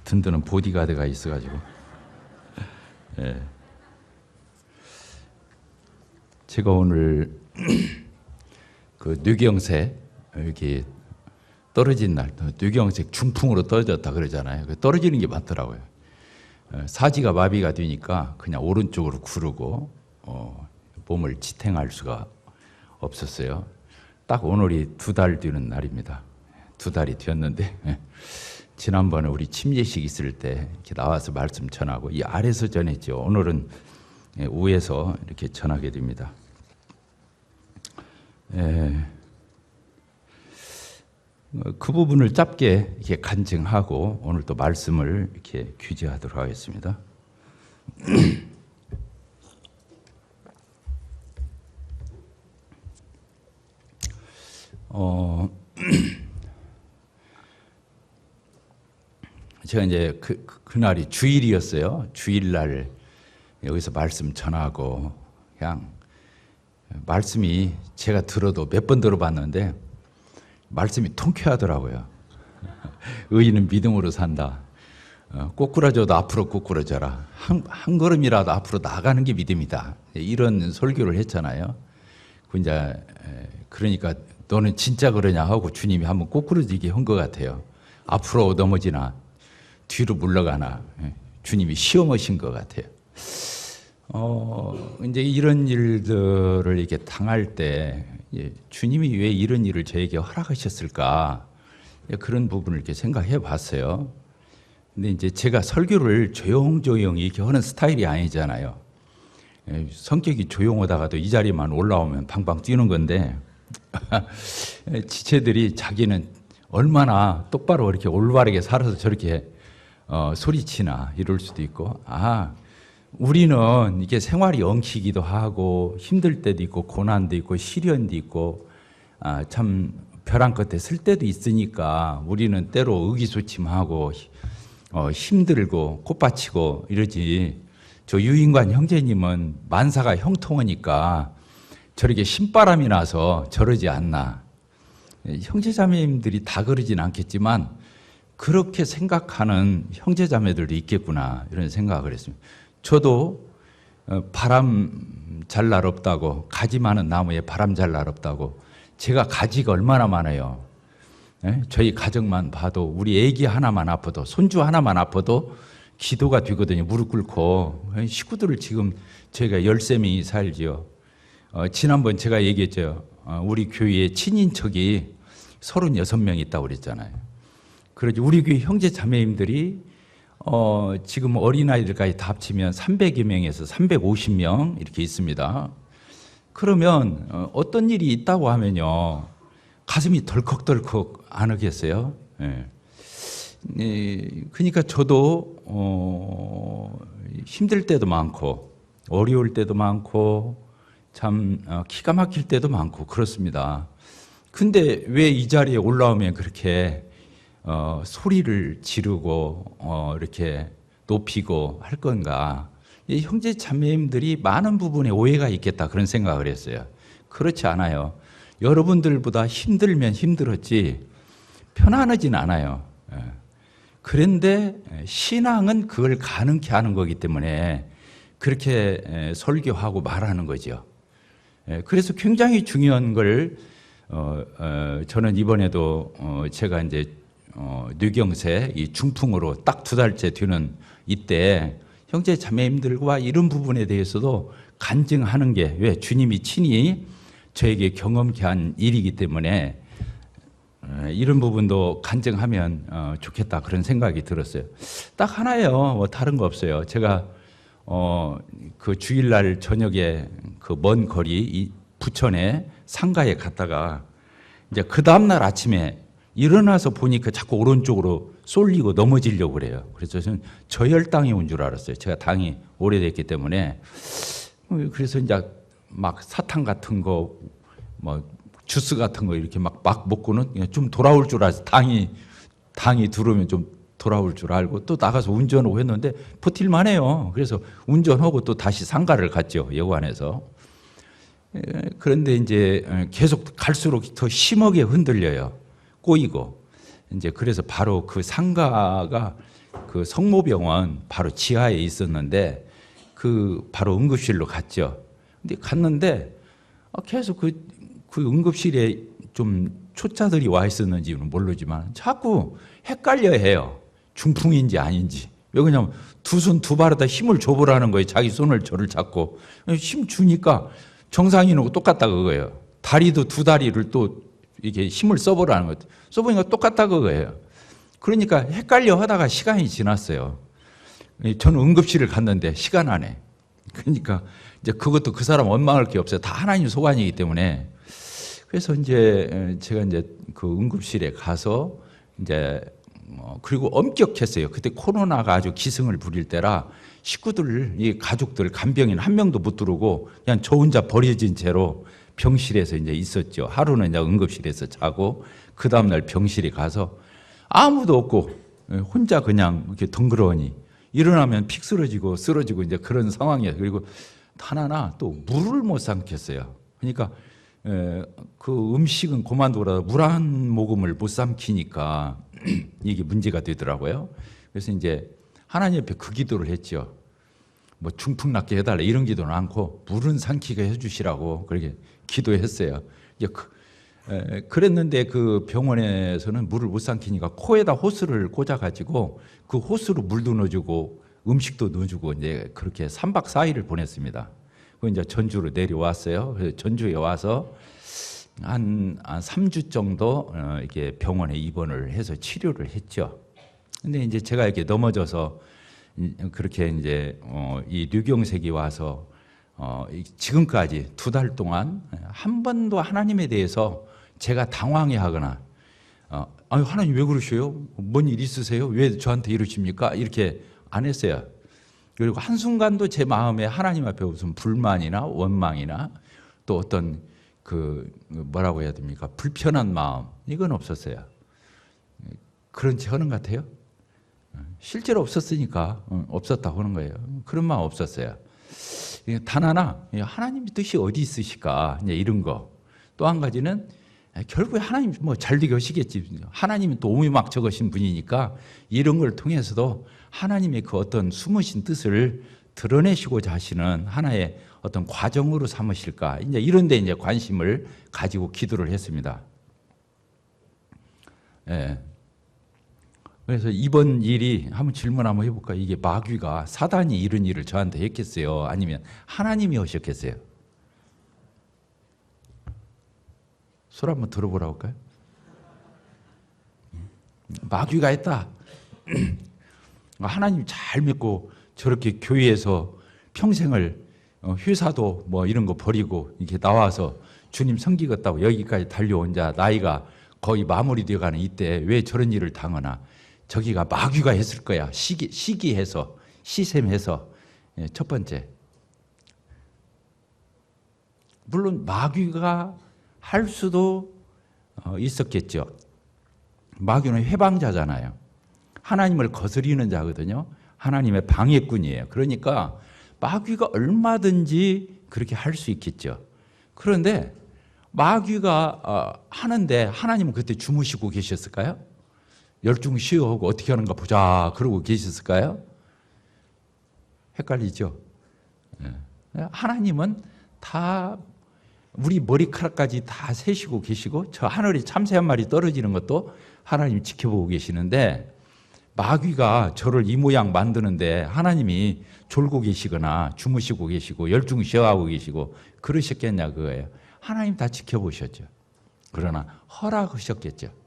든든한 보디가드가 있어가지고. 예. 제가 오늘 그 뇌경색 이렇게 떨어진 날, 뇌경색 중풍으로 떨어졌다 그러잖아요. 떨어지는 게 많더라고요. 사지가 마비가 되니까 그냥 오른쪽으로 구르고 몸을 지탱할 수가 없었어요. 딱 오늘이 2달 되는 날입니다. 2달이 되었는데 지난번에 우리 침례식 있을 때 이렇게 나와서 말씀 전하고 이 아래서 전했죠. 오늘은 위에서 이렇게 전하게 됩니다. 그 부분을 짧게 이렇게 간증하고 오늘 또 말씀을 이렇게 규제하도록 하겠습니다. 제가 이제 그날이 주일이었어요. 주일날 여기서 말씀 전하고 그냥 말씀이 제가 들어도 몇 번 들어봤는데 말씀이 통쾌하더라고요. 의인은 믿음으로 산다. 꼬꾸라져도 앞으로 꼬꾸라져라. 한 걸음이라도 앞으로 나가는 게 믿음이다. 이런 설교를 했잖아요. 그러니까 너는 진짜 그러냐 하고 주님이 한번 꼬꾸라지게 한 것 같아요. 앞으로 넘어지나 뒤로 물러가나 주님이 시험하신 것 같아요. 이제 이런 일들을 이렇게 당할 때 주님이 왜 이런 일을 저에게 허락하셨을까? 그런 부분을 이렇게 생각해 봤어요. 근데 이제 제가 설교를 조용조용히 이렇게 하는 스타일이 아니잖아요. 성격이 조용하다가도 이 자리만 올라오면 방방 뛰는 건데 지체들이 자기는 얼마나 똑바로 이렇게 올바르게 살아서 저렇게 소리치나 이럴 수도 있고, 우리는 이게 생활이 엉키기도 하고 힘들 때도 있고 고난도 있고 시련도 있고 참 벼랑 끝에 쓸 때도 있으니까 우리는 때로 의기소침하고 힘들고 콧받치고 이러지. 저 유인관 형제님은 만사가 형통하니까 저렇게 신바람이 나서 저러지 않나. 형제자매님들이 다 그러진 않겠지만 그렇게 생각하는 형제자매들도 있겠구나 이런 생각을 했습니다. 저도 바람 잘 날 없다고, 가지 많은 나무에 바람 잘 날 없다고, 제가 가지가 얼마나 많아요. 저희 가정만 봐도 우리 애기 하나만 아파도, 손주 하나만 아파도 기도가 되거든요. 무릎 꿇고. 식구들을 지금 저희가 13명이 살지요. 지난번 제가 얘기했죠. 우리 교회에 친인척이 36명 있다고 그랬잖아요. 그러지 우리 교회 형제 자매님들이 지금 어린아이들까지 다 합치면 300여 명에서 350명 이렇게 있습니다. 그러면 어떤 일이 있다고 하면요, 가슴이 덜컥덜컥 안 하겠어요? 그러니까 저도 힘들 때도 많고 어려울 때도 많고 참 기가 막힐 때도 많고 그렇습니다. 근데 왜 이 자리에 올라오면 그렇게 소리를 지르고 이렇게 높이고 할 건가? 이 형제 자매님들이 많은 부분에 오해가 있겠다 그런 생각을 했어요. 그렇지 않아요. 여러분들보다 힘들면 힘들었지 편안하진 않아요. 그런데 신앙은 그걸 가능케 하는 거기 때문에 그렇게 설교하고 말하는 거죠. 그래서 굉장히 중요한 걸 저는 이번에도 제가 이제 뇌경색 이 중풍으로 딱 2달째 되는 이때 형제 자매님들과 이런 부분에 대해서도 간증하는 게 왜 주님이 친히 저에게 경험케 한 일이기 때문에 이런 부분도 간증하면 좋겠다 그런 생각이 들었어요. 딱 하나예요. 뭐 다른 거 없어요. 제가 그 주일날 저녁에 그 먼 거리 부천에 상가에 갔다가 이제 그 다음날 아침에 일어나서 보니까 자꾸 오른쪽으로 쏠리고 넘어지려고 그래요. 그래서 저는 저혈당이 온 줄 알았어요. 제가 당이 오래됐기 때문에. 그래서 이제 막 사탕 같은 거, 뭐 주스 같은 거 이렇게 막 먹고는 좀 돌아올 줄 알았어요. 당이 들어오면 좀 돌아올 줄 알고 또 나가서 운전하고 했는데 버틸만 해요. 그래서 운전하고 또 다시 상가를 갔죠. 여관에서. 그런데 이제 계속 갈수록 더 심하게 흔들려요. 꼬이고. 이제 그래서 바로 그 상가가 그 성모병원 바로 지하에 있었는데 그 바로 응급실로 갔죠. 근데 갔는데 계속 그 응급실에 좀 초짜들이 와 있었는지는 모르지만 자꾸 헷갈려 해요. 중풍인지 아닌지. 왜 그러냐면 두 손 두 발에다 힘을 줘보라는 거예요. 자기 손을 저를 잡고. 힘 주니까 정상인하고 똑같다 그거예요. 다리도 두 다리를 또 이게 힘을 써보라는 거예요. 써보니까 똑같다 그거예요. 그러니까 헷갈려 하다가 시간이 지났어요. 저는 응급실을 갔는데 시간 안에. 그러니까 이제 그것도 그 사람 원망할 게 없어요. 다 하나님 소관이기 때문에. 그래서 이제 제가 이제 그 응급실에 가서 이제 그리고 엄격했어요. 그때 코로나가 아주 기승을 부릴 때라 식구들, 이 가족들, 간병인 한 명도 못 들어오고 그냥 저 혼자 버려진 채로 병실에서 이제 있었죠. 하루는 이제 응급실에서 자고 그 다음날 병실에 가서 아무도 없고 혼자 그냥 이렇게 덩그러니 일어나면 픽 쓰러지고 이제 그런 상황이에요. 그리고 하나나 또 물을 못 삼켰어요. 그러니까 그 음식은 그만두더라도 물 한 모금을 못 삼키니까 이게 문제가 되더라고요. 그래서 이제 하나님 옆에 그 기도를 했죠. 뭐 중풍 낫게 해달라 이런 기도는 않고 물은 삼키게 해주시라고 그렇게 기도했어요. 이제 그랬는데 그 병원에서는 물을 못 삼키니까 코에다 호스를 꽂아가지고 그 호스로 물도 넣어주고 음식도 넣어주고 이제 그렇게 3박 4일을 보냈습니다. 그 이제 전주로 내려왔어요. 그래서 전주에 와서 한 3주 정도 이게 병원에 입원을 해서 치료를 했죠. 근데 이제 제가 이렇게 넘어져서 그렇게 이제 이 류경색이 와서 지금까지 2달 동안 한 번도 하나님에 대해서 제가 당황해하거나 아니 하나님 왜 그러셔요? 뭔 일 있으세요? 왜 저한테 이러십니까? 이렇게 안 했어요. 그리고 한순간도 제 마음에 하나님 앞에 무슨 불만이나 원망이나 또 어떤 그 뭐라고 해야 됩니까? 불편한 마음 이건 없었어요. 그런 체 하는 것 같아요? 실제로 없었으니까 없었다고 하는 거예요. 그런 마음 없었어요. 단 하나 하나님 뜻이 어디 있으실까 이런 거. 또 한 가지는 결국에 하나님 뭐 잘 되게 하시겠지. 하나님은 또 오미막 적으신 분이니까 이런 걸 통해서도 하나님의 그 어떤 숨으신 뜻을 드러내시고자 하시는 하나의 어떤 과정으로 삼으실까. 이제 이런 데 이제 관심을 가지고 기도를 했습니다. 예. 그래서 이번 일이 한번 질문 한번 해볼까? 이게 마귀가 사단이 이런 일을 저한테 했겠어요? 아니면 하나님이 하셨겠어요? 소리 한번 들어보라고 할까요? 마귀가 했다. 하나님 잘 믿고 저렇게 교회에서 평생을 회사도 뭐 이런 거 버리고 이렇게 나와서 주님 섬기겠다고 여기까지 달려온 자 나이가 거의 마무리되어 가는 이때 왜 저런 일을 당하나? 저기가 마귀가 했을 거야. 시기해서 시샘해서. 첫 번째, 물론 마귀가 할 수도 있었겠죠. 마귀는 해방자잖아요. 하나님을 거스리는 자거든요. 하나님의 방해꾼이에요. 그러니까 마귀가 얼마든지 그렇게 할 수 있겠죠. 그런데 마귀가 하는데 하나님은 그때 주무시고 계셨을까요? 열중 쉬어하고 어떻게 하는가 보자 그러고 계셨을까요? 헷갈리죠? 하나님은 다 우리 머리카락까지 다 세시고 계시고 저 하늘에 참새 한 마리 떨어지는 것도 하나님 지켜보고 계시는데 마귀가 저를 이 모양 만드는데 하나님이 졸고 계시거나 주무시고 계시고 열중 쉬어하고 계시고 그러셨겠냐 그거예요. 하나님 다 지켜보셨죠. 그러나 허락하셨겠죠.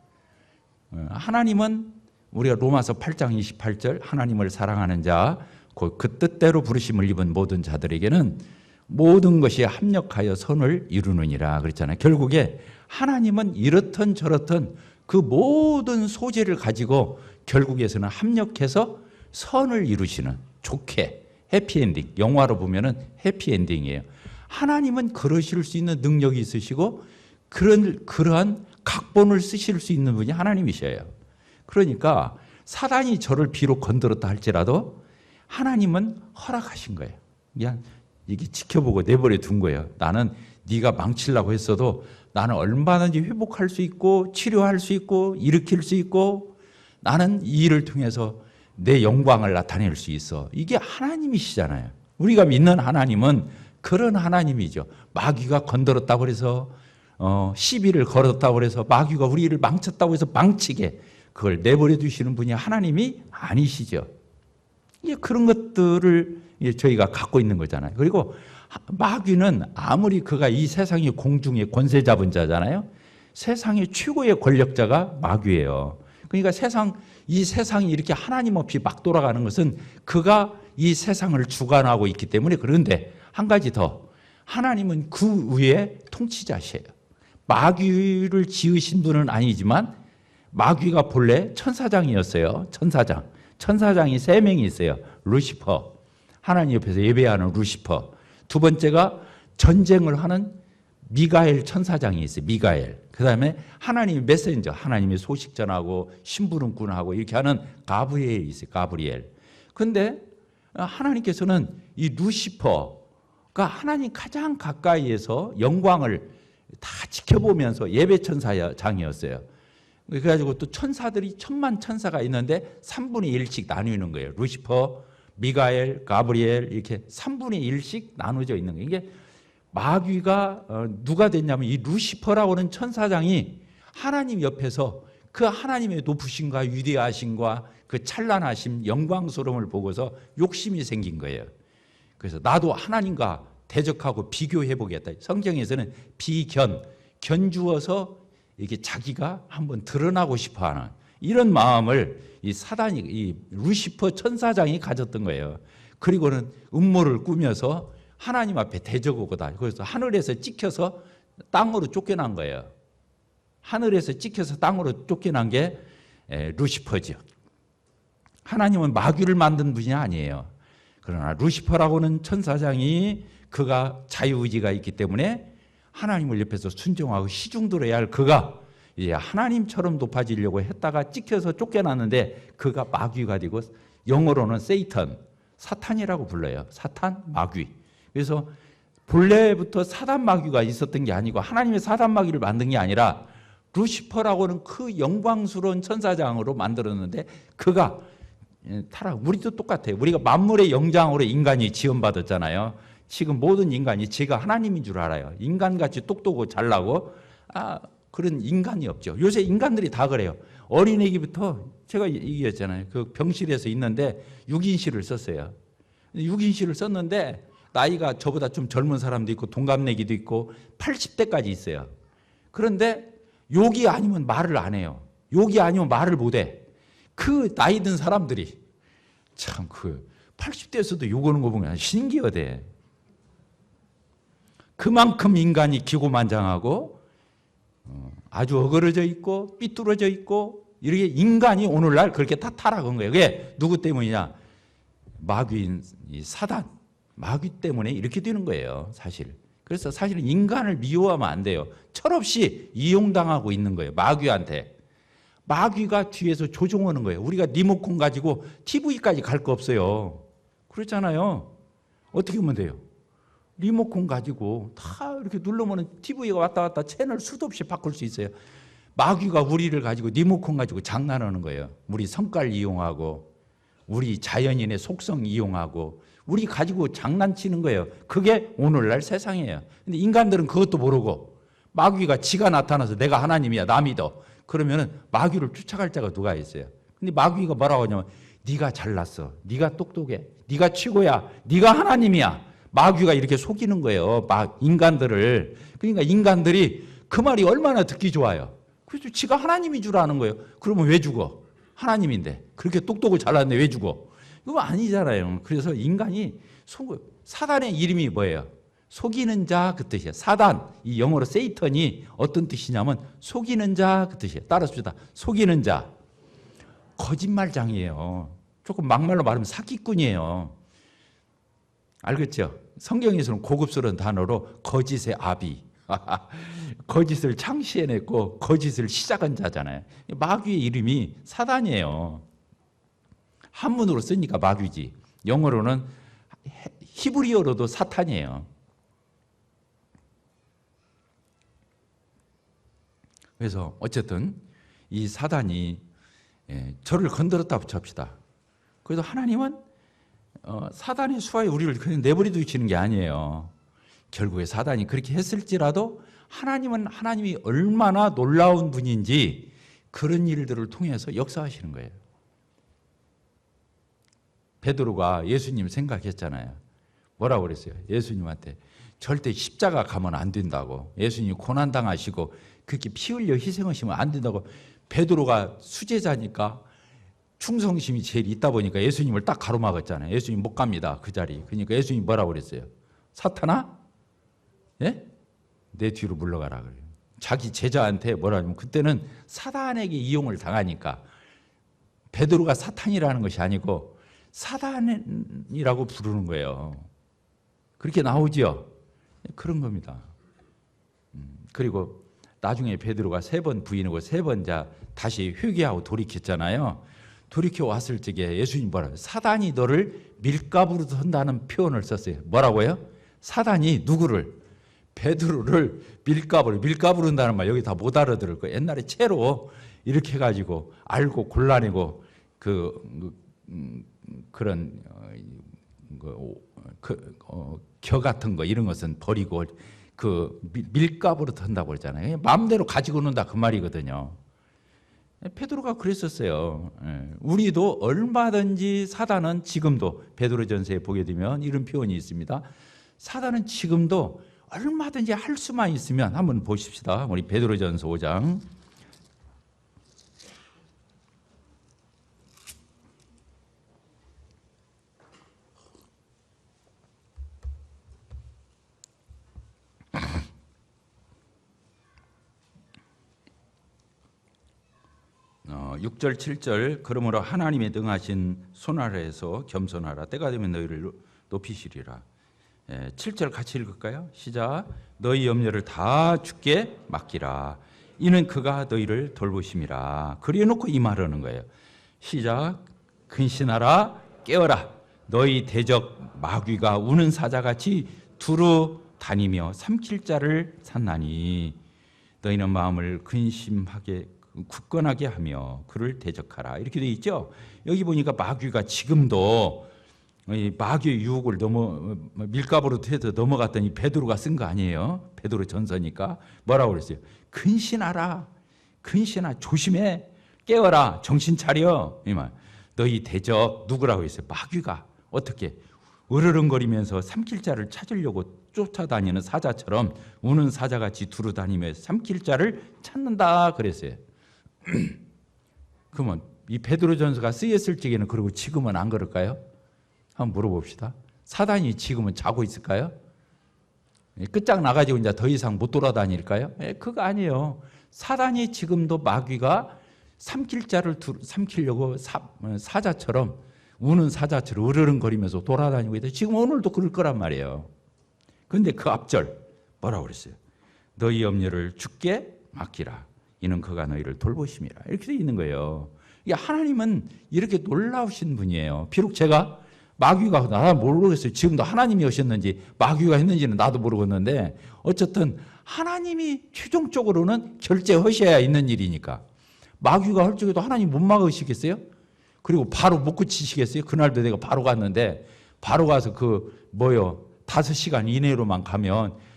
하나님은 우리가 로마서 8장 28절 하나님을 사랑하는 자 그 뜻대로 부르심을 입은 모든 자들에게는 모든 것이 합력하여 선을 이루느니라 그랬잖아요. 결국에 하나님은 이렇든 저렇든 그 모든 소재를 가지고 결국에서는 합력해서 선을 이루시는 좋게 해피엔딩 영화로 보면은 해피엔딩이에요. 하나님은 그러실 수 있는 능력이 있으시고 그러한 각본을 쓰실 수 있는 분이 하나님이셔요. 그러니까 사단이 저를 비록 건드렸다 할지라도 하나님은 허락하신 거예요. 그냥 이게 지켜보고 내버려 둔 거예요. 나는 네가 망치려고 했어도 나는 얼마든지 회복할 수 있고 치료할 수 있고 일으킬 수 있고 나는 이 일을 통해서 내 영광을 나타낼 수 있어. 이게 하나님이시잖아요. 우리가 믿는 하나님은 그런 하나님이죠. 마귀가 건드렸다고 해서 시비를 걸었다고 해서 마귀가 우리를 망쳤다고 해서 망치게 그걸 내버려 두시는 분이 하나님이 아니시죠. 이게 그런 것들을 저희가 갖고 있는 거잖아요. 그리고 마귀는 아무리 그가 이 세상의 공중의 권세 잡은 자잖아요. 세상의 최고의 권력자가 마귀예요. 그러니까 이 세상이 이렇게 하나님 없이 막 돌아가는 것은 그가 이 세상을 주관하고 있기 때문에. 그런데 한 가지 더, 하나님은 그 위에 통치자시에요. 마귀를 지으신 분은 아니지만 마귀가 본래 천사장이었어요. 천사장이 3명이 있어요. 루시퍼, 하나님 옆에서 예배하는 루시퍼. 두 번째가 전쟁을 하는 미가엘 천사장이 있어요. 미가엘. 그 다음에 하나님의 메신저, 하나님의 소식 전하고 심부름꾼하고 이렇게 하는 가브리엘이 있어요. 가브리엘. 그런데 하나님께서는 이 루시퍼가 하나님 가장 가까이에서 영광을 다 지켜보면서 예배 천사장이었어요. 그래가지고 또 천사들이 1000만 천사가 있는데 3분의 1씩 나누는 거예요. 루시퍼, 미가엘, 가브리엘 이렇게 3분의 1씩 나눠져 있는 거예요. 이게 마귀가 누가 됐냐면 이 루시퍼라고 하는 천사장이 하나님 옆에서 그 하나님의 높으심과 위대하심과 그 찬란하심, 영광스러움을 보고서 욕심이 생긴 거예요. 그래서 나도 하나님과 대적하고 비교해 보겠다. 성경에서는 견주어서 이게 자기가 한번 드러나고 싶어하는 이런 마음을 이 사단이, 이 루시퍼 천사장이 가졌던 거예요. 그리고는 음모를 꾸며서 하나님 앞에 대적하고다. 그래서 하늘에서 찍혀서 땅으로 쫓겨난 거예요. 하늘에서 찍혀서 땅으로 쫓겨난 게 루시퍼죠. 하나님은 마귀를 만든 분이 아니에요. 그러나 루시퍼라고는 천사장이 그가 자유의지가 있기 때문에 하나님을 옆에서 순종하고 시중들어야 할 그가 이제 하나님처럼 높아지려고 했다가 찍혀서 쫓겨났는데 그가 마귀가 되고 영어로는 세이턴, 사탄이라고 불러요. 사탄, 마귀. 그래서 본래부터 사단 마귀가 있었던 게 아니고 하나님의 사단 마귀를 만든 게 아니라 루시퍼라고는 그 영광스러운 천사장으로 만들었는데 그가 타락, 우리도 똑같아요. 우리가 만물의 영장으로 인간이 지원받았잖아요. 지금 모든 인간이 제가 하나님인 줄 알아요. 인간같이 똑똑하고 잘나고 그런 인간이 없죠. 요새 인간들이 다 그래요. 어린애기부터 제가 얘기했잖아요. 그 병실에서 있는데 6인실을 썼어요. 6인실을 썼는데 나이가 저보다 좀 젊은 사람도 있고 동갑내기도 있고 80대까지 있어요. 그런데 욕이 아니면 말을 안 해요. 욕이 아니면 말을 못 해. 그 나이 든 사람들이 참 그 80대에서도 욕하는 거 보면 신기하대. 그만큼 인간이 기고만장하고 아주 어그러져 있고 삐뚤어져 있고 이렇게 인간이 오늘날 그렇게 다 타락한 거예요. 그게 누구 때문이냐? 마귀인 이 사단, 마귀 때문에 이렇게 되는 거예요. 사실. 그래서 사실은 인간을 미워하면 안 돼요. 철없이 이용당하고 있는 거예요. 마귀한테. 마귀가 뒤에서 조종하는 거예요. 우리가 리모컨 가지고 TV까지 갈 거 없어요. 그렇잖아요. 어떻게 하면 돼요? 리모컨 가지고 다 이렇게 누르면 TV가 왔다 갔다 채널 수도 없이 바꿀 수 있어요. 마귀가 우리를 가지고 리모컨 가지고 장난하는 거예요. 우리 성깔 이용하고 우리 자연인의 속성 이용하고 우리 가지고 장난치는 거예요. 그게 오늘날 세상이에요. 근데 인간들은 그것도 모르고 마귀가 지가 나타나서 내가 하나님이야 나 믿어. 그러면은 마귀를 쫓아갈 자가 누가 있어요. 근데 마귀가 뭐라고 하냐면 네가 잘났어. 네가 똑똑해. 네가 최고야. 네가 하나님이야. 마귀가 이렇게 속이는 거예요. 인간들을. 그러니까 인간들이 그 말이 얼마나 듣기 좋아요. 그래서 지가 하나님인 줄 아는 거예요. 그러면 왜 죽어? 하나님인데. 그렇게 똑똑을 잘났는데 왜 죽어? 이거 아니잖아요. 그래서 인간이 사단의 이름이 뭐예요? 속이는 자 그 뜻이에요. 사단, 이 영어로 세이턴이 어떤 뜻이냐면 속이는 자 그 뜻이에요. 따라합시다. 속이는 자. 거짓말장이에요. 조금 막말로 말하면 사기꾼이에요. 알겠죠? 성경에서는 고급스러운 단어로 거짓의 아비. 거짓을 창시해냈고 거짓을 시작한 자잖아요. 마귀의 이름이 사단이에요. 한문으로 쓰니까 마귀지. 영어로는 히브리어로도 사탄이에요. 그래서 어쨌든 이 사단이 저를 건드렸다고 칩시다. 그래서 하나님은 사단의 수하에 우리를 그냥 내버려 두시는 게 아니에요. 결국에 사단이 그렇게 했을지라도 하나님은 하나님이 얼마나 놀라운 분인지 그런 일들을 통해서 역사하시는 거예요. 베드로가 예수님 생각했잖아요. 뭐라고 그랬어요? 예수님한테 절대 십자가 가면 안 된다고. 예수님이 고난당하시고 그렇게 피 흘려 희생하시면 안 된다고. 베드로가 수제자니까 충성심이 제일 있다 보니까 예수님을 딱 가로막았잖아요. 예수님 못 갑니다. 그 자리. 그러니까 예수님이 뭐라고 그랬어요? 사탄아? 예? 내 뒤로 물러가라 그래요. 자기 제자한테 뭐라 하냐면 그때는 사단에게 이용을 당하니까 베드로가 사탄이라는 것이 아니고 사단이라고 부르는 거예요. 그렇게 나오지요. 그런 겁니다. 그리고 나중에 베드로가 3번 부인하고 3번 다시 회개하고 돌이켰잖아요. 돌이켜 왔을 적에 예수님 뭐라고요? 사단이 너를 밀가부로 한다는 표현을 썼어요. 뭐라고요? 사단이 누구를? 베드로를 밀가부로 한다는 말 여기 다 못 알아들을 거예요. 옛날에 채로 이렇게 해가지고 알고 골라내고 그런 겨 같은 거 이런 것은 버리고 그 밀가부로 한다고 그러잖아요. 마음대로 가지고 논다 그 말이거든요. 베드로가 그랬었어요. 우리도 얼마든지 사단은 지금도 베드로전서에 보게 되면 이런 표현이 있습니다. 사단은 지금도 얼마든지 할 수만 있으면 한번 보십시다. 우리 베드로전서 5장 6절 7절 그러므로 하나님의 능하신 손 아래에서 겸손하라 때가 되면 너희를 높이시리라. 7절 같이 읽을까요? 시작. 너희 염려를 다 주께 맡기라. 이는 그가 너희를 돌보심이라. 그래놓고 이 말하는 거예요. 시작. 근신하라 깨어라. 너희 대적 마귀가 우는 사자같이 두루 다니며 삼킬 자를 찾나니 너희는 마음을 근심하게 굳건하게 하며 그를 대적하라. 이렇게 되어 있죠. 여기 보니까 마귀가 지금도 마귀의 유혹을 밀가부로 해서 넘어갔더니 베드로가 쓴 거 아니에요. 베드로 전서니까 뭐라고 그랬어요? 근신하라. 근신하. 조심해. 깨어라. 정신 차려. 이 말. 너희 대적 누구라고 했어요? 마귀가 어떻게 으르렁거리면서 삼킬 자를 찾으려고 쫓아다니는 사자처럼 우는 사자같이 두루 다니며 삼킬 자를 찾는다 그랬어요. 그러면 이 베드로전서가 쓰였을 적에는 그러고 지금은 안 그럴까요? 한번 물어봅시다. 사단이 지금은 자고 있을까요? 끝장 나가지고 이제 더 이상 못 돌아다닐까요? 그거 아니에요. 사단이 지금도 마귀가 삼킬 자를 삼키려고 사자처럼 우는 사자처럼 으르렁거리면서 돌아다니고 있다. 지금 오늘도 그럴 거란 말이에요. 그런데 그 앞절 뭐라고 그랬어요? 너희 염려를 주께 맡기라. 이는 그가 너희를 돌보심이라. 이렇게 되어 있는 거예요. 하나님은 이렇게 놀라우신 분이에요. 비록 제가 마귀가 나도 모르겠어요. 지금도 하나님이 오셨는지 마귀가 했는지는 나도 모르겠는데 어쨌든 하나님이 최종적으로는 결재하셔야 있는 일이니까 마귀가 할 적에도 하나님 못 막으시겠어요? 그리고 바로 못 고치시겠어요? 그날도 내가 바로 갔는데 바로 가서 5시간 이내로만 가면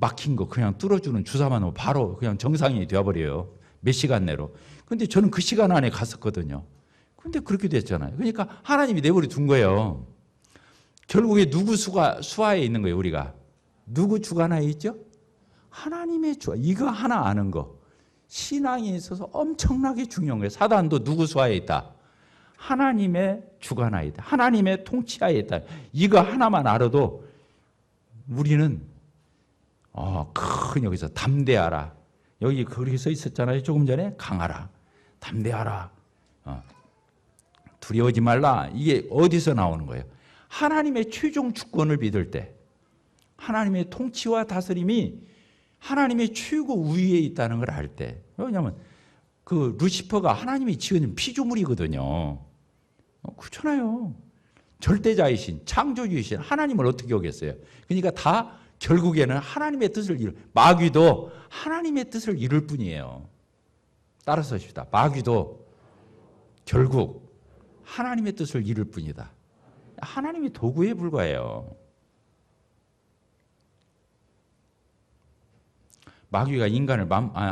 막힌 거 그냥 뚫어주는 주사만 하면 바로 그냥 정상이 되어버려요. 몇 시간 내로. 근데 저는 그 시간 안에 갔었거든요. 근데 그렇게 됐잖아요. 그러니까 하나님이 내버려 둔 거예요. 결국에 누구 수하에 있는 거예요, 우리가? 누구 주관하에 있죠? 하나님의 주관. 이거 하나 아는 거. 신앙에 있어서 엄청나게 중요한 거예요. 사단도 누구 수하에 있다? 하나님의 주관하에 있다. 하나님의 통치하에 있다. 이거 하나만 알아도 우리는 큰 여기서 담대하라. 여기 그렇게 써 있었잖아요. 조금 전에 강하라. 담대하라. 두려워하지 말라. 이게 어디서 나오는 거예요? 하나님의 최종 주권을 믿을 때 하나님의 통치와 다스림이 하나님의 최고 우위에 있다는 걸 알 때. 왜냐하면 그 루시퍼가 하나님이 지은 피조물이거든요. 그렇잖아요. 절대자이신 창조주이신 하나님을 어떻게 오겠어요? 그러니까 다 결국에는 하나님의 뜻을 마귀도 하나님의 뜻을 이룰 뿐이에요. 따라서 합시다. 마귀도 결국 하나님의 뜻을 이룰 뿐이다. 하나님이 도구에 불과해요. 마귀가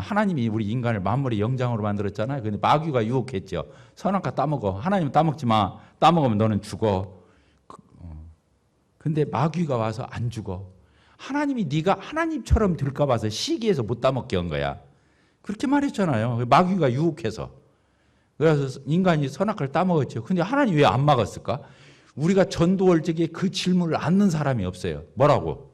하나님이 우리 인간을 만물의 영장으로 만들었잖아요. 근데 마귀가 유혹했죠. 선악과 따먹어. 하나님 따먹지 마. 따먹으면 너는 죽어. 근데 마귀가 와서 안 죽어. 하나님이 네가 하나님처럼 될까 봐서 시기해서 못 따먹게 한 거야. 그렇게 말했잖아요. 마귀가 유혹해서. 그래서 인간이 선악과를 따먹었죠. 근데 하나님 왜 안 막았을까? 우리가 전도할 적에 그 질문을 않는 사람이 없어요. 뭐라고?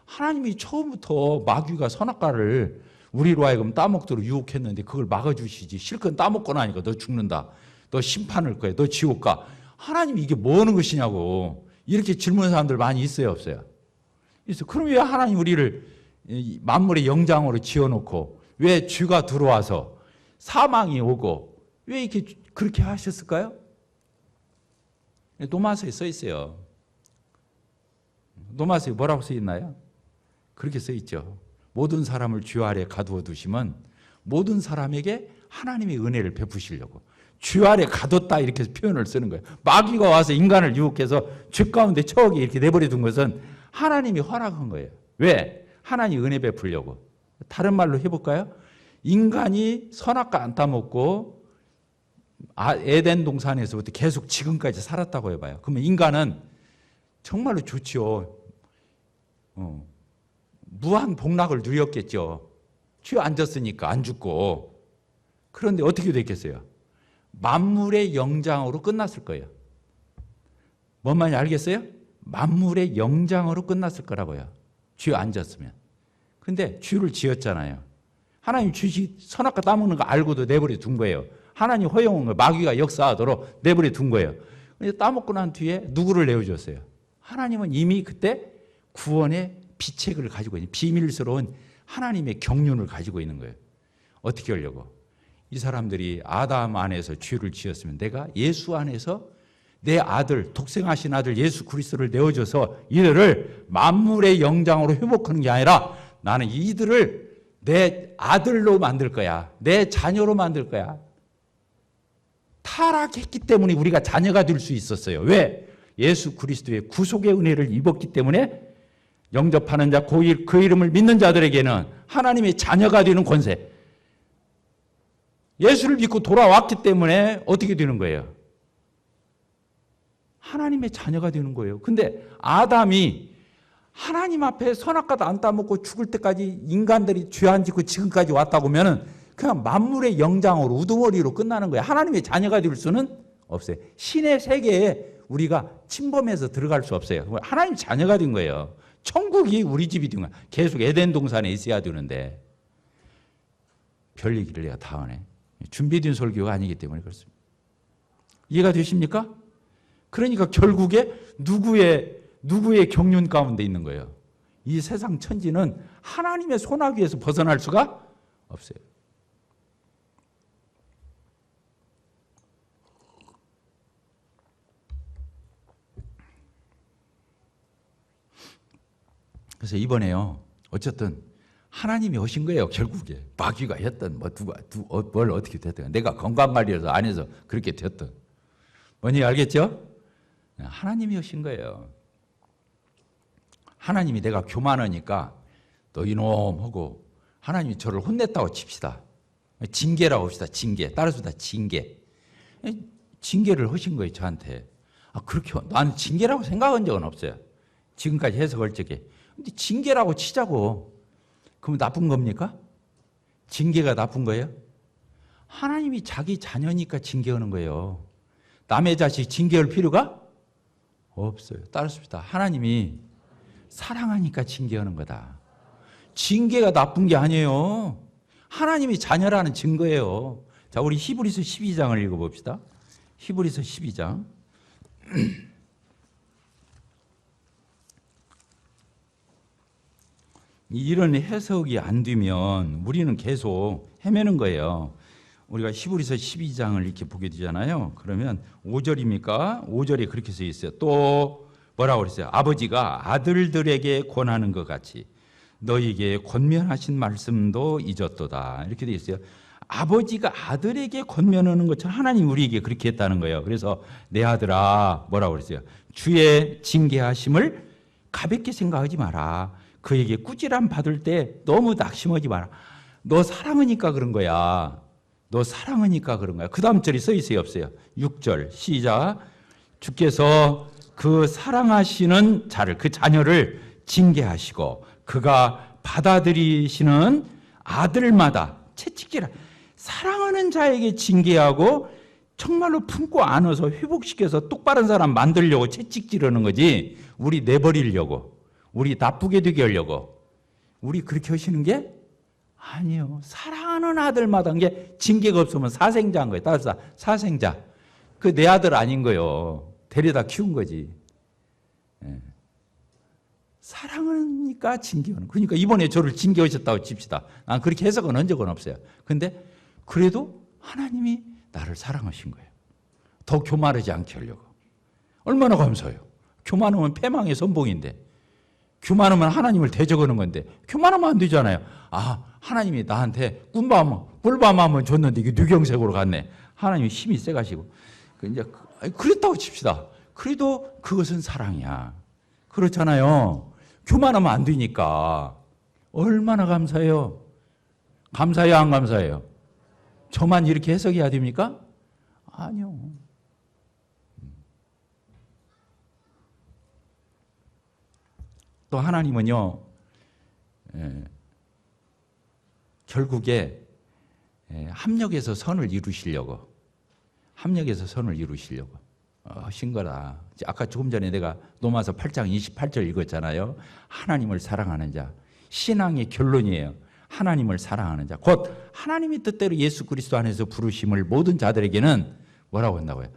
하나님이 처음부터 마귀가 선악과를 우리로 하여금 따먹도록 유혹했는데 그걸 막아주시지. 실컷 따먹고 나니까 너 죽는다. 너 심판할 거야. 너 지옥 가. 하나님이 이게 뭐 하는 것이냐고. 이렇게 질문하는 사람들 많이 있어요, 없어요? 그래서 그럼 왜 하나님 우리를 만물의 영장으로 지어놓고 왜 죄가 들어와서 사망이 오고 왜 이렇게 그렇게 하셨을까요? 노마서에 써 있어요. 노마서에 뭐라고 써 있나요? 그렇게 써 있죠. 모든 사람을 주 아래 가두어 두시면 모든 사람에게 하나님의 은혜를 베푸시려고. 주 아래 가뒀다 이렇게 표현을 쓰는 거예요. 마귀가 와서 인간을 유혹해서 죄 가운데 처하게 이렇게 내버려 둔 것은 하나님이 허락한 거예요. 왜? 하나님 은혜 베풀려고. 다른 말로 해볼까요? 인간이 선악과 안 따먹고 에덴 동산에서부터 계속 지금까지 살았다고 해봐요. 그러면 인간은 정말로 좋지요. 무한 복락을 누렸겠죠. 죄 안 졌으니까 안 죽고. 그런데 어떻게 됐겠어요? 만물의 영장으로 끝났을 거예요. 뭔 말인지 알겠어요? 만물의 영장으로 끝났을 거라고요. 죄 안 졌으면. 근데 죄를 지었잖아요. 하나님 죄 선악과 따먹는 거 알고도 내버려 둔 거예요. 하나님 허용한 거 마귀가 역사하도록 내버려 둔 거예요. 근데 따먹고 난 뒤에 누구를 내어줬어요? 하나님은 이미 그때 구원의 비책을 가지고 있는 비밀스러운 하나님의 경륜을 가지고 있는 거예요. 어떻게 하려고? 이 사람들이 아담 안에서 죄를 지었으면 내가 예수 안에서 내 아들, 독생하신 아들 예수 그리스도를 내어줘서 이들을 만물의 영장으로 회복하는 게 아니라 나는 이들을 내 아들로 만들 거야. 내 자녀로 만들 거야. 타락했기 때문에 우리가 자녀가 될 수 있었어요. 왜? 예수 그리스도의 구속의 은혜를 입었기 때문에 영접하는 자, 그 이름을 믿는 자들에게는 하나님의 자녀가 되는 권세. 예수를 믿고 돌아왔기 때문에 어떻게 되는 거예요? 하나님의 자녀가 되는 거예요. 근데 아담이 하나님 앞에 선악과도 안 따먹고 죽을 때까지 인간들이 죄 안 짓고 지금까지 왔다고 하면 그냥 만물의 영장으로 우두머리로 끝나는 거예요. 하나님의 자녀가 될 수는 없어요. 신의 세계에 우리가 침범해서 들어갈 수 없어요. 하나님 자녀가 된 거예요. 천국이 우리 집이 된 거예요. 계속 에덴 동산에 있어야 되는데 별 얘기를 내가 다 하네. 준비된 설교가 아니기 때문에 그렇습니다. 이해가 되십니까? 그러니까 결국에 누구의 경륜 가운데 있는 거예요. 이 세상 천지는 하나님의 손아귀에서 벗어날 수가 없어요. 그래서 이번에요. 어쨌든 하나님이 오신 거예요. 결국에 마귀가 했던 뭘 어떻게 됐든 내가 건강관리해서 안에서 그렇게 됐든 뭔지 알겠죠? 하나님이 오신 거예요. 하나님이 내가 교만하니까 너 이놈 하고 하나님이 저를 혼냈다고 칩시다. 징계라고 합시다. 징계. 따라서 징계. 징계를 하신 거예요. 저한테. 그렇게 나는 징계라고 생각한 적은 없어요. 지금까지 해석할 적에. 근데 징계라고 치자고. 그럼 나쁜 겁니까? 징계가 나쁜 거예요? 하나님이 자기 자녀니까 징계하는 거예요. 남의 자식 징계할 필요가 없어요. 따라습니다. 하나님이 사랑하니까 징계하는 거다. 징계가 나쁜 게 아니에요. 하나님이 자녀라는 증거예요. 자, 우리 히브리서 12장을 읽어봅시다. 히브리서 12장. 이런 해석이 안 되면 우리는 계속 헤매는 거예요. 우리가 히브리서 12장을 이렇게 보게 되잖아요. 그러면 5절입니까? 5절에 그렇게 써 있어요. 또 뭐라고 그랬어요? 아버지가 아들들에게 권하는 것 같이 너희에게 권면하신 말씀도 잊었도다. 이렇게 돼 있어요. 아버지가 아들에게 권면하는 것처럼 하나님 우리에게 그렇게 했다는 거예요. 그래서 내 아들아 뭐라고 그랬어요? 주의 징계하심을 가볍게 생각하지 마라. 그에게 꾸지람 받을 때 너무 낙심하지 마라. 너 사랑하니까 그런 거야. 너 사랑하니까 그런 거야. 그 다음 절이 써 있어요, 없어요? 6절 시작. 주께서 그 사랑하시는 자를, 그 자녀를 징계하시고 그가 받아들이시는 아들마다 채찍질하. 사랑하는 자에게 징계하고 정말로 품고 안아서 회복시켜서 똑바른 사람 만들려고 채찍질하는 거지. 우리 내버리려고, 우리 나쁘게 되게 하려고, 우리 그렇게 하시는 게 아니에요. 사랑하는 아들마다 게 징계가 없으면 사생자인 거예요. 따라서 사생자. 그 내 아들 아닌 거예요. 데려다 키운 거지. 예. 사랑하니까 징계하는. 그러니까 이번에 저를 징계하셨다고 칩시다. 난 그렇게 해석은 한 적은 없어요. 근데 그래도 하나님이 나를 사랑하신 거예요. 더 교만하지 않게 하려고. 얼마나 감사해요. 교만하면 패망의 선봉인데, 교만하면 하나님을 대적하는 건데, 교만하면 안 되잖아요. 아, 하나님이 나한테 꿀밤 한번 줬는데 이게 뉘경색으로 갔네. 하나님이 힘이 세가시고. 이제 그랬다고 칩시다. 그래도 그것은 사랑이야. 그렇잖아요. 교만하면 안 되니까. 얼마나 감사해요. 감사해요, 안 감사해요? 저만 이렇게 해석해야 됩니까? 아니요. 또 하나님은요, 결국에 합력해서 선을 이루시려고, 하신 거라. 아까 조금 전에 내가 로마서 8장 28절 읽었잖아요. 하나님을 사랑하는 자. 신앙의 결론이에요. 하나님을 사랑하는 자. 곧 하나님의 뜻대로 예수 그리스도 안에서 부르심을 모든 자들에게는 뭐라고 한다고요?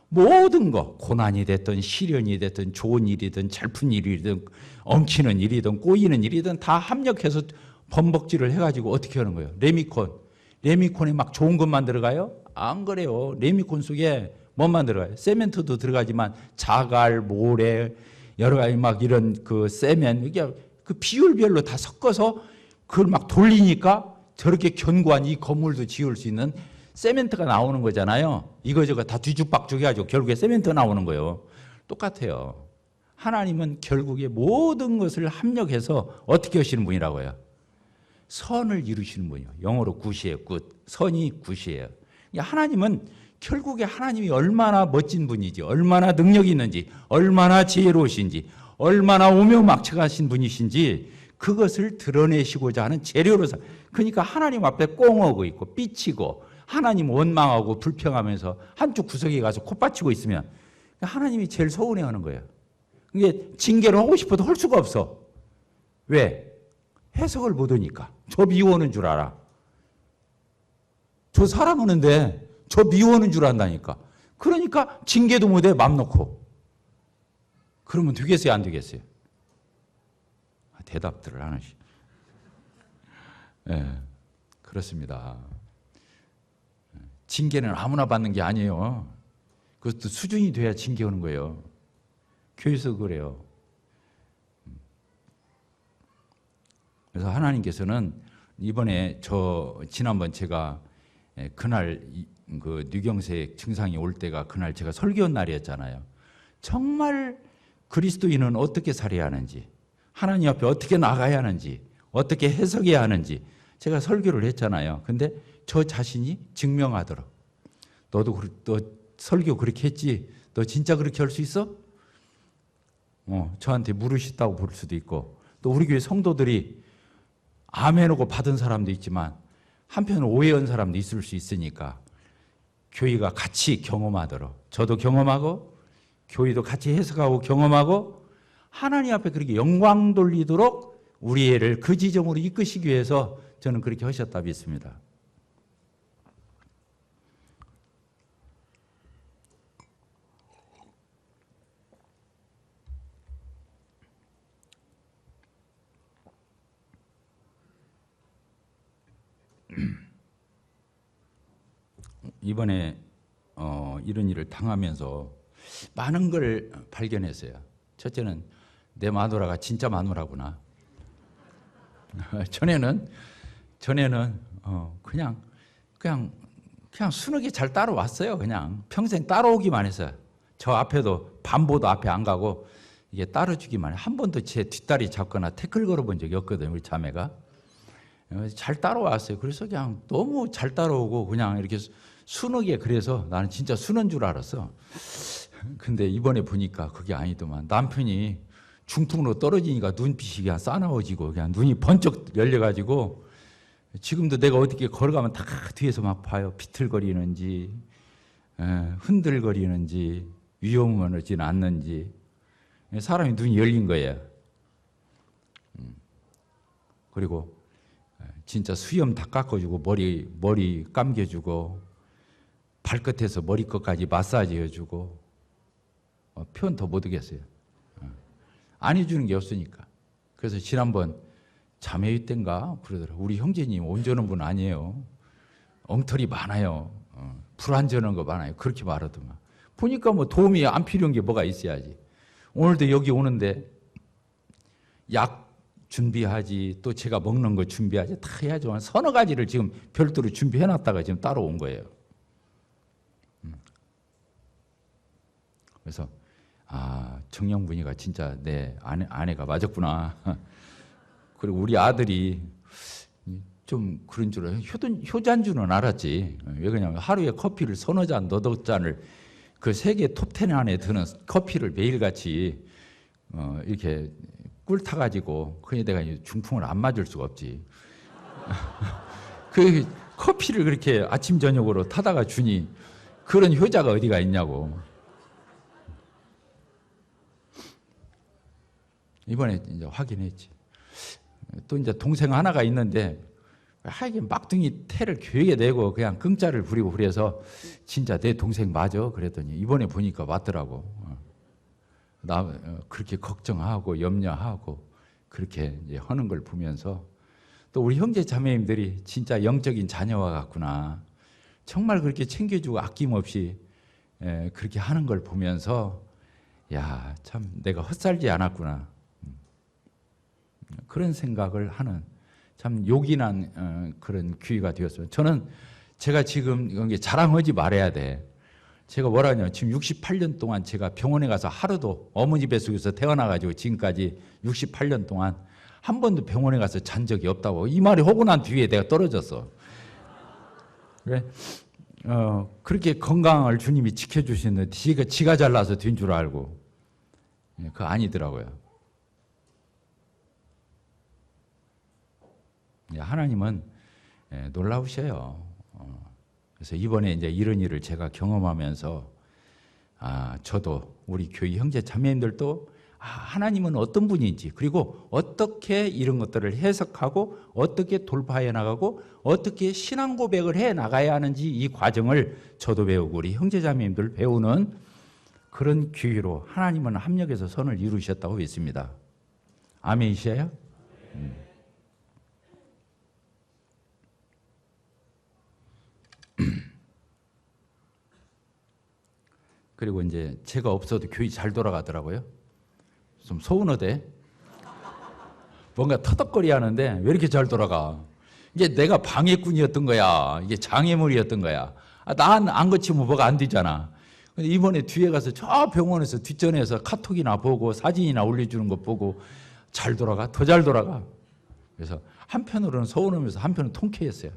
모든 거, 고난이 됐든 시련이 됐든 좋은 일이든 잘푼 일이든 엉키는 일이든 꼬이는 일이든 다 합력해서 범벅질을 해가지고 어떻게 하는 거예요? 레미콘에 막 좋은 것만 들어가요? 안 그래요. 레미콘 속에 뭐만 들어가요? 세멘트도 들어가지만 자갈, 모래, 여러 가지 막 이런 그 세멘, 이게 그 비율별로 다 섞어서 그걸 막 돌리니까 저렇게 견고한 이 건물도 지을 수 있는 세멘트가 나오는 거잖아요. 이거저거 다 뒤죽박죽 해가지고 결국에 세멘트가 나오는 거예요. 똑같아요. 하나님은 결국에 모든 것을 합력해서 어떻게 하시는 분이라고요? 선을 이루시는 분이에요. 영어로 굿이에요. 굿. 선이 굿이에요. 하나님은 결국에 하나님이 얼마나 멋진 분이지, 얼마나 능력이 있는지, 얼마나 지혜로우신지, 얼마나 오묘막측하신 분이신지 그것을 드러내시고자 하는 재료로 그러니까 하나님 앞에 꽁하고 있고 삐치고 하나님 원망하고 불평하면서 한쪽 구석에 가서 콧받치고 있으면 하나님이 제일 서운해하는 거예요. 이게 징계를 하고 싶어도 할 수가 없어. 왜? 해석을 못하니까. 저 미워하는 줄 알아. 저 사랑하는데 저 미워하는 줄 안다니까. 그러니까 징계도 못해 맘 놓고. 그러면 되겠어요, 안 되겠어요? 대답들을 하나씩. 네, 그렇습니다. 징계는 아무나 받는 게 아니에요. 그것도 수준이 돼야 징계 오는 거예요. 교회에서 그래요. 그래서 하나님께서는 이번에 지난번 제가 그날 그 뉘경색 증상이 올 때가 그날 제가 설교한 날이었잖아요. 정말 그리스도인은 어떻게 살아야 하는지, 하나님 앞에 어떻게 나가야 하는지, 어떻게 해석해야 하는지 제가 설교를 했잖아요. 근데 저 자신이 증명하더라. 너 설교 그렇게 했지? 너 진짜 그렇게 할 수 있어? 저한테 물으셨다고 볼 수도 있고, 또 우리 교회 성도들이 아멘하고 받은 사람도 있지만 한편 오해한 사람도 있을 수 있으니까 교회가 같이 경험하도록, 저도 경험하고 교회도 같이 해석하고 경험하고 하나님 앞에 그렇게 영광 돌리도록 우리 애를 그 지점으로 이끄시기 위해서 저는 그렇게 하셨다 믿습니다. 이번에 이런 일을 당하면서 많은 걸 발견했어요. 첫째는 내 마누라가 진짜 마누라구나. 전에는 그냥 그냥 순하게 잘 따라왔어요. 그냥 평생 따라오기만 했어요. 저 앞에도 반보도 앞에 안 가고 이게 따라주기만 해. 한 번도 제 뒷다리 잡거나 태클 걸어본 적이 없거든요. 우리 자매가 잘 따라왔어요. 그래서 그냥 너무 잘 따라오고 그냥 이렇게 순하게, 그래서 나는 진짜 순한 줄 알았어. 근데 이번에 보니까 그게 아니더만. 남편이 중풍으로 떨어지니까 눈빛이 그냥 싸나워지고 그냥 눈이 번쩍 열려가지고 지금도 내가 어떻게 걸어가면 다 뒤에서 막 봐요. 비틀거리는지 흔들거리는지 위험하진 않는지. 사람이 눈이 열린 거예요. 그리고 진짜 수염 다 깎아주고 머리 감겨주고 발끝에서 머리끝까지 마사지 해주고 표현 더 못하겠어요. 안 해주는 게 없으니까. 그래서 지난번 자매회 때인가 그러더라고요. 우리 형제님 온전한 분 아니에요. 엉터리 많아요. 불완전한 거 많아요. 그렇게 말하더만. 보니까 뭐 도움이 안 필요한 게 뭐가 있어야지. 오늘도 여기 오는데 약 준비하지, 또 제가 먹는 거 준비하지, 다 해야죠. 한 서너 가지를 지금 별도로 준비해놨다가 지금 따라온 거예요. 그래서 정영분이가 진짜 내 아내가 맞았구나. 그리고 우리 아들이 좀 그런 줄 알아요. 효자인 줄은 알았지. 왜 그러냐면 하루에 커피를 서너 잔, 너덟 잔을 그 세계 톱10 안에 드는 커피를 매일같이 이렇게 꿀 타가지고, 그래 내가 중풍을 안 맞을 수가 없지. 그 커피를 그렇게 아침 저녁으로 타다가 주니 그런 효자가 어디가 있냐고. 이번에 이제 확인했지. 또 이제 동생 하나가 있는데 하긴 막둥이 태를 교육에 내고 그냥 끙짜를 부리고 그래서 진짜 내 동생 맞아 그랬더니 이번에 보니까 맞더라고. 나 그렇게 걱정하고 염려하고 그렇게 이제 하는 걸 보면서 또 우리 형제 자매님들이 진짜 영적인 자녀와 같구나. 정말 그렇게 챙겨주고 아낌없이 그렇게 하는 걸 보면서 야, 참 내가 헛살지 않았구나. 그런 생각을 하는 참 요긴한 그런 기회가 되었어요. 저는 제가 지금 이게 자랑하지 말아야 돼. 제가 뭐라냐, 지금 68년 동안 제가 병원에 가서 하루도, 어머니 뱃속에서 태어나가지고 지금까지 68년 동안 한 번도 병원에 가서 잔 적이 없다고. 이 말이 하고 난 뒤에 내가 떨어졌어. 그래? 그렇게 건강을 주님이 지켜주시는데 지가 잘나서 된 줄 알고. 그거 아니더라고요. 하나님은 놀라우셔요. 그래서 이번에 이제 이런 일을 제가 경험하면서 저도 우리 교회 형제 자매님들도 하나님은 어떤 분인지, 그리고 어떻게 이런 것들을 해석하고 어떻게 돌파해 나가고 어떻게 신앙 고백을 해 나가야 하는지 이 과정을 저도 배우고 우리 형제 자매님들 배우는 그런 기회로 하나님은 합력해서 선을 이루셨다고 믿습니다. 아멘이세요? 그리고 이제 제가 없어도 교회 잘 돌아가더라고요. 좀 서운하대. 뭔가 터덕거리 하는데 왜 이렇게 잘 돌아가? 이게 내가 방해꾼이었던 거야. 이게 장애물이었던 거야. 난 안 거치면 뭐가 안 되잖아. 근데 이번에 뒤에 가서 저 병원에서 뒷전에서 카톡이나 보고 사진이나 올려주는 거 보고 잘 돌아가. 더 잘 돌아가. 그래서 한편으로는 서운하면서 한편은 통쾌했어요.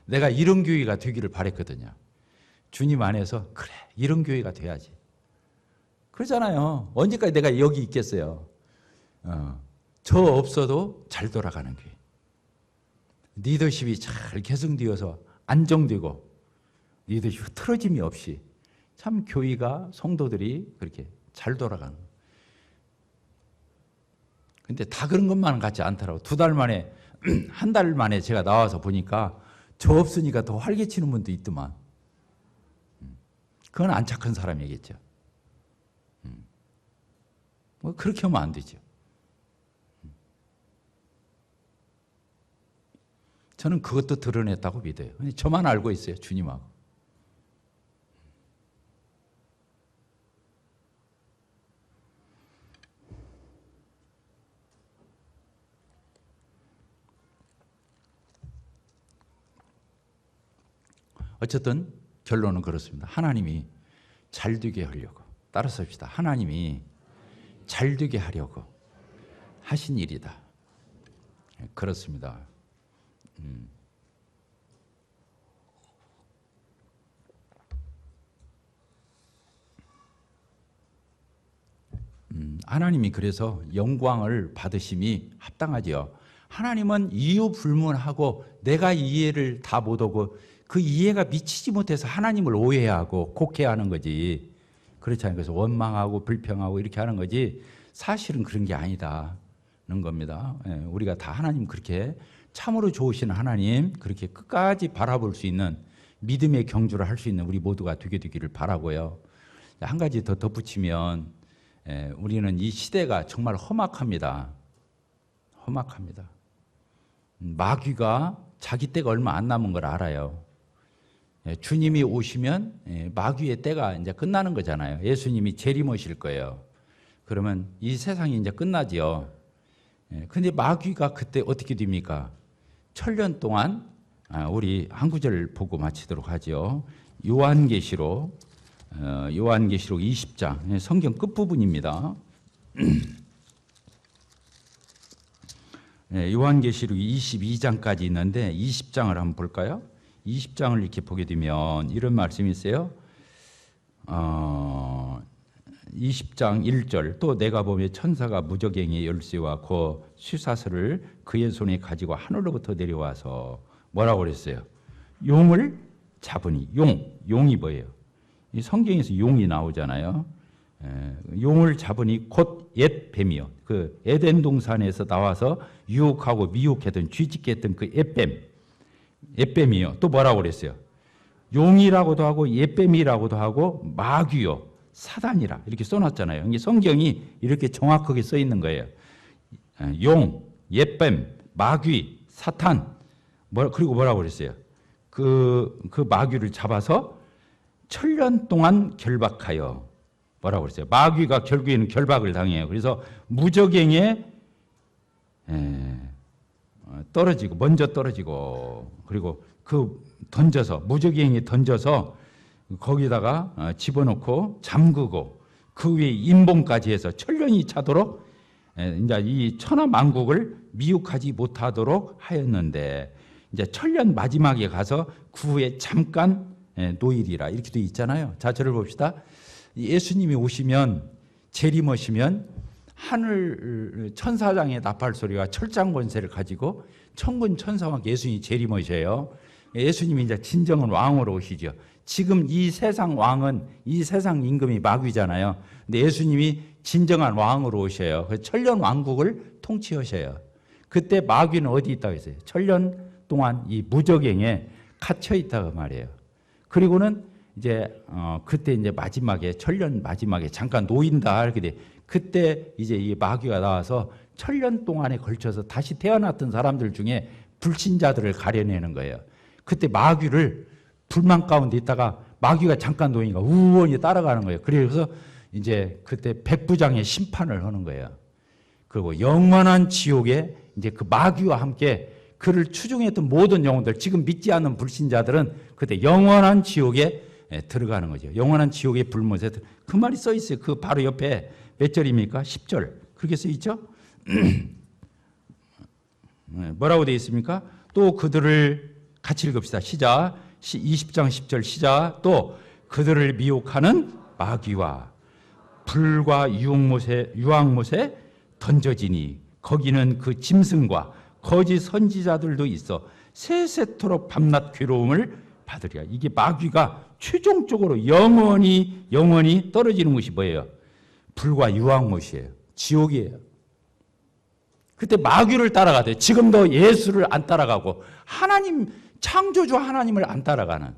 내가 이런 교회가 되기를 바랬거든요. 주님 안에서 그래, 이런 교회가 돼야지. 그러잖아요. 언제까지 내가 여기 있겠어요. 저 없어도 잘 돌아가는 교회. 리더십이 잘 개성되어서 안정되고 리더십 흐트러짐이 없이 참 교회가, 성도들이 그렇게 잘 돌아가는. 근데 다 그런 것만 같지 않더라고. 2달 만에, 한 달 만에 제가 나와서 보니까 저 없으니까 더 활개치는 분도 있더만. 그건 안 착한 사람이겠죠. 뭐 그렇게 하면 안 되죠. 저는 그것도 드러냈다고 믿어요. 저만 알고 있어요, 주님하고. 어쨌든 결론은 그렇습니다. 하나님이 잘 되게 하려고, 따라서 합시다. 하나님이 잘 되게 하려고 하신 일이다. 그렇습니다. 하나님이 그래서 영광을 받으심이 합당하지요. 하나님은 이유 불문하고 내가 이해를 다 못하고 그 이해가 미치지 못해서 하나님을 오해하고 곡해하는 거지. 그렇잖아요. 그래서 원망하고 불평하고 이렇게 하는 거지 사실은 그런 게 아니다는 겁니다. 우리가 다 하나님 그렇게 참으로 좋으신 하나님 그렇게 끝까지 바라볼 수 있는 믿음의 경주를 할 수 있는 우리 모두가 되게 되기를 바라고요. 한 가지 더 덧붙이면 우리는 이 시대가 정말 험악합니다. 험악합니다. 마귀가 자기 때가 얼마 안 남은 걸 알아요. 주님이 오시면 마귀의 때가 이제 끝나는 거잖아요. 예수님이 재림하실 거예요. 그러면 이 세상이 이제 끝나지요. 근데 마귀가 그때 어떻게 됩니까? 천년 동안 우리 한 구절 보고 마치도록 하죠. 요한계시록 20장 성경 끝부분입니다. 요한계시록 22장까지 있는데 20장을 한번 볼까요? 20장을 이렇게 보게 되면 이런 말씀이 있어요. 20장 1절 또 내가 보며 천사가 무저갱이의 열쇠와 그 쇠사슬을 그의 손에 가지고 하늘로부터 내려와서 뭐라고 그랬어요? 용을 잡으니 용이 뭐예요? 이 성경에서 용이 나오잖아요. 용을 잡으니 곧 옛 뱀이요. 그 에덴 동산에서 나와서 유혹하고 미혹했던 쥐짓게 했던 그 옛뱀이요. 또 뭐라고 그랬어요? 용이라고도 하고 옛뱀이라고도 하고 마귀요. 사단이라 이렇게 써놨잖아요. 이게 성경이 이렇게 정확하게 써 있는 거예요. 용, 옛뱀, 마귀, 사탄. 그리고 뭐라고 그랬어요? 그 마귀를 잡아서 천년 동안 결박하여 뭐라고 그랬어요? 마귀가 결국에는 결박을 당해요. 그래서 무저갱에 먼저 떨어지고 그리고 무저갱에 던져서 거기다가 집어넣고 잠그고 그 위에 인봉까지 해서 천년이 차도록 이제 이 천하만국을 미혹하지 못하도록 하였는데 이제 천년 마지막에 가서 그 후에 잠깐 노일이라 이렇게 돼 있잖아요. 자, 저를 봅시다. 예수님이 오시면 재림하시면 하늘 천사장의 나팔 소리와 철장 권세를 가지고 천군 천사와 예수님이 재림하셔요. 예수님이 이제 진정한 왕으로 오시죠. 지금 이 세상 왕은 이 세상 임금이 마귀잖아요. 근데 예수님이 진정한 왕으로 오셔요. 그래서 천년 왕국을 통치하셔요. 그때 마귀는 어디 있다고 했어요? 천년 동안 이 무저갱에 갇혀 있다고 말이에요. 그리고는 이제 그때 이제 마지막에 천년 마지막에 잠깐 놓인다 이렇게 돼. 그때 이제 이 마귀가 나와서 천년 동안에 걸쳐서 다시 태어났던 사람들 중에 불신자들을 가려내는 거예요. 그때 마귀를 불만 가운데 있다가 마귀가 잠깐 놓이니까 우원히 따라가는 거예요. 그래서 이제 그때 백부장의 심판을 하는 거예요. 그리고 영원한 지옥에 이제 그 마귀와 함께 그를 추종했던 모든 영혼들, 지금 믿지 않는 불신자들은 그때 영원한 지옥에 들어가는 거죠. 영원한 지옥의 불못에 그 말이 써 있어요. 그 바로 옆에 몇 절입니까? 10절. 그렇게 써 있죠? 뭐라고 되어 있습니까? 또 그들을 같이 읽읍시다. 시작. 20장 10절 시작. 또 그들을 미혹하는 마귀와 불과 유황못에 던져지니 거기는 그 짐승과 거짓 선지자들도 있어 세세토록 밤낮 괴로움을 받으리라. 이게 마귀가 최종적으로 영원히 떨어지는 곳이 뭐예요? 불과 유황못이에요. 지옥이에요. 그때 마귀를 따라가대. 지금도 예수를 안 따라가고 하나님 창조주 하나님을 안 따라가는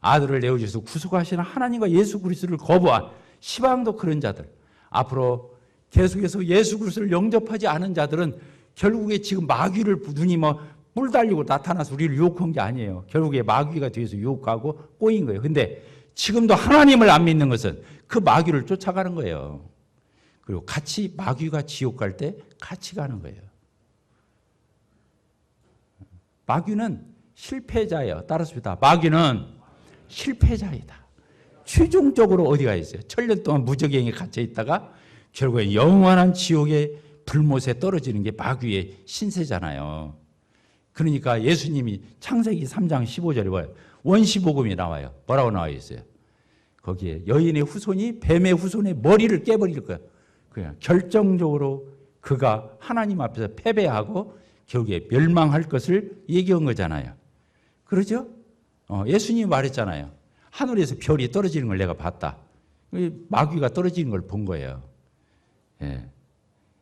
아들을 내어주셔서 구속하시는 하나님과 예수 그리스도를 거부한 시방도 그런 자들, 앞으로 계속해서 예수 그리스도를 영접하지 않은 자들은 결국에 지금 마귀를 눈이 뿔 달리고 나타나서 우리를 유혹한 게 아니에요. 결국에 마귀가 뒤에서 유혹하고 꼬인 거예요. 근데 지금도 하나님을 안 믿는 것은 그 마귀를 쫓아가는 거예요. 그리고 같이 마귀가 지옥 갈 때 같이 가는 거예요. 마귀는 실패자예요. 따라서 마귀는 실패자이다. 최종적으로 어디가 있어요? 천년 동안 무적행에 갇혀 있다가 결국에 영원한 지옥의 불못에 떨어지는 게 마귀의 신세잖아요. 그러니까 예수님이 창세기 3장 15절에 봐요. 원시복음이 나와요. 뭐라고 나와 있어요? 거기에 여인의 후손이 뱀의 후손의 머리를 깨버릴 거야. 그냥 결정적으로 그가 하나님 앞에서 패배하고 결국에 멸망할 것을 얘기한 거잖아요. 그러죠? 예수님이 말했잖아요. 하늘에서 별이 떨어지는 걸 내가 봤다. 마귀가 떨어지는 걸 본 거예요. 예.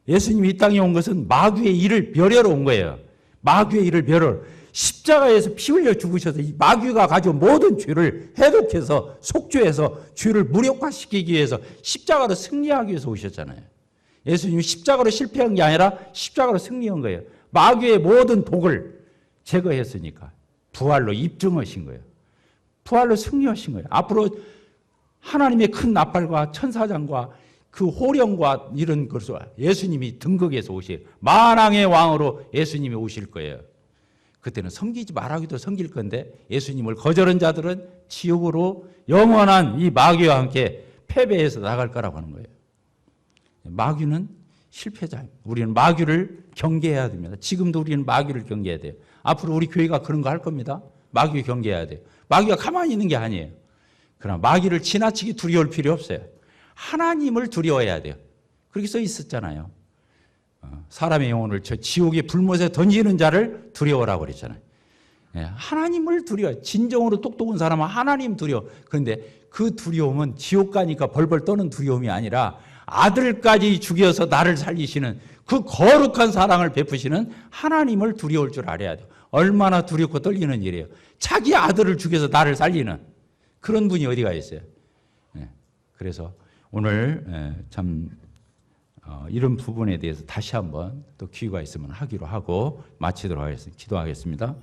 예수님이 이 땅에 온 것은 마귀의 일을 멸하러 온 거예요. 마귀의 일을 멸하러. 십자가에서 피 흘려 죽으셔서 이 마귀가 가져온 모든 죄를 해독해서 속죄해서 죄를 무력화시키기 위해서 십자가로 승리하기 위해서 오셨잖아요. 예수님이 십자가로 실패한 게 아니라 십자가로 승리한 거예요. 마귀의 모든 독을 제거했으니까 부활로 입증하신 거예요. 부활로 승리하신 거예요. 앞으로 하나님의 큰 나팔과 천사장과 그 호령과 이런 것을 예수님이 등극해서 오실 만왕의 왕으로 예수님이 오실 거예요. 그때는 섬기지 말라기도 섬길 건데 예수님을 거절한 자들은 지옥으로 영원한 이 마귀와 함께 패배해서 나갈 거라고 하는 거예요. 마귀는 실패자예요. 우리는 마귀를 경계해야 됩니다. 지금도 우리는 마귀를 경계해야 돼요. 앞으로 우리 교회가 그런 거 할 겁니다. 마귀 경계해야 돼요. 마귀가 가만히 있는 게 아니에요. 그러나 마귀를 지나치게 두려울 필요 없어요. 하나님을 두려워해야 돼요. 그렇게 써 있었잖아요. 사람의 영혼을 저 지옥의 불못에 던지는 자를 두려워라고 그랬잖아요. 하나님을 두려워. 진정으로 똑똑한 사람은 하나님 두려워. 그런데 그 두려움은 지옥 가니까 벌벌 떠는 두려움이 아니라 아들까지 죽여서 나를 살리시는 그 거룩한 사랑을 베푸시는 하나님을 두려울 줄 알아야 돼요. 얼마나 두렵고 떨리는 일이에요. 자기 아들을 죽여서 나를 살리는 그런 분이 어디가 있어요. 그래서 오늘 참 이런 부분에 대해서 다시 한번 또 기회가 있으면 하기로 하고 마치도록 하겠습니다. 기도하겠습니다.